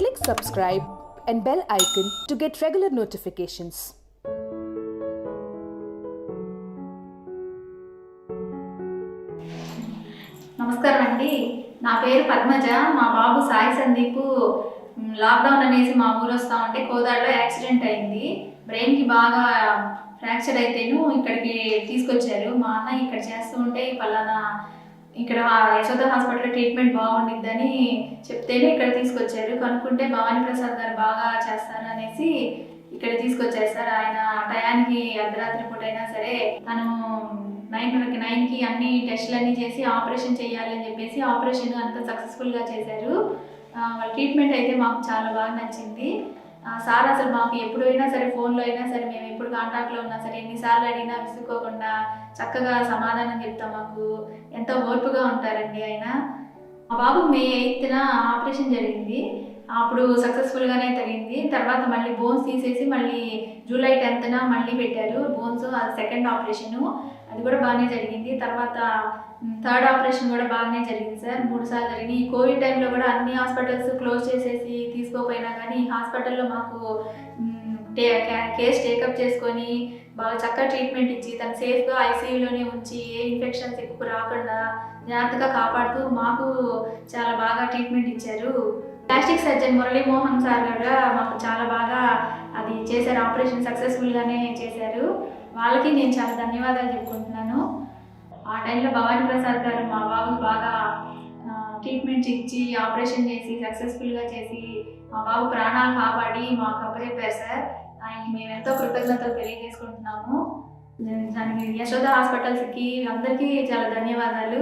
Click subscribe and bell icon to get regular notifications. నమస్కారం అండి. నా పేరు పద్మజ. మా బాబు సాయి సందీప్ లాక్డౌన్ అనేసి మా ఊరు వస్తూ ఉంటే కోదాడలో యాక్సిడెంట్ అయింది. బ్రెయిన్కి బాగా ఫ్రాక్చర్ అయితేను ఇక్కడికి తీసుకొచ్చారు. మా అన్న ఇక్కడ చేస్తూ ఉంటే పలానా ఇక్కడ యశోద హాస్పిటల్లో ట్రీట్మెంట్ బాగుండిద్దని చెప్తేనే ఇక్కడ తీసుకొచ్చారు. కనుక్కుంటే భవానీ ప్రసాద్ గారు బాగా చేస్తారు అనేసి ఇక్కడ తీసుకొచ్చారు సార్. ఆయన టయానికి అర్ధరాత్రి పూట అయినా సరే తను 9కి అన్ని టెస్టులు అన్నీ చేసి ఆపరేషన్ చేయాలి అని చెప్పేసి ఆపరేషన్ అంతా సక్సెస్ఫుల్గా చేశారు. వాళ్ళ ట్రీట్మెంట్ అయితే మాకు చాలా బాగా నచ్చింది. సార్ అసలు మాకు ఎప్పుడైనా సరే ఫోన్లో అయినా సరే మేము ఎప్పుడు కాంటాక్ట్లో ఉన్నా సరే ఎన్నిసార్లు అడిగినా విసుక్కోకుండా చక్కగా సమాధానం చెప్తాం. మాకు ఎంతో ఓర్పుగా ఉంటారండి ఆయన. మా బాబు మే 8న ఆపరేషన్ జరిగింది. అప్పుడు సక్సెస్ఫుల్గానే తగ్గింది. తర్వాత మళ్ళీ బోన్స్ తీసేసి మళ్ళీ జూలై 10న మళ్ళీ పెట్టారు బోన్స్. అది సెకండ్ ఆపరేషను, అది కూడా బాగానే జరిగింది. తర్వాత థర్డ్ ఆపరేషన్ కూడా బాగానే జరిగింది సార్. 3 సార్లు జరిగింది. ఈ కోవిడ్ టైంలో కూడా అన్ని హాస్పిటల్స్ క్లోజ్ చేసేసి తీసుకోపోయినా కానీ ఈ హాస్పిటల్లో మాకు కేసు టేకప్ చేసుకొని బాగా చక్కగా ట్రీట్మెంట్ ఇచ్చి తను సేఫ్గా ఐసీయూలోనే ఉంచి ఏ ఇన్ఫెక్షన్స్ ఎక్కువ రాకుండా జాగ్రత్తగా కాపాడుతూ మాకు చాలా బాగా ట్రీట్మెంట్ ఇచ్చారు. ప్లాస్టిక్ సర్జన్ మురళీమోహన్ సార్ కూడా మాకు చాలా బాగా అది చేశారు. ఆపరేషన్ సక్సెస్ఫుల్గానే చేశారు. వాళ్ళకి నేను చాలా ధన్యవాదాలు చెప్పుకుంటున్నాను. ఆ టైంలో భవానీ ప్రసాద్ గారు మా బాబుకి బాగా ట్రీట్మెంట్ ఇచ్చి ఆపరేషన్ చేసి సక్సెస్ఫుల్గా చేసి మా బాబు ప్రాణాలు కాపాడి మాకు అప్పచెప్పారు సార్. ఆయనకి మేము ఎంతో కృతజ్ఞతలు తెలియజేసుకుంటున్నాము. దానికి యశోద హాస్పిటల్స్కి అందరికీ చాలా ధన్యవాదాలు.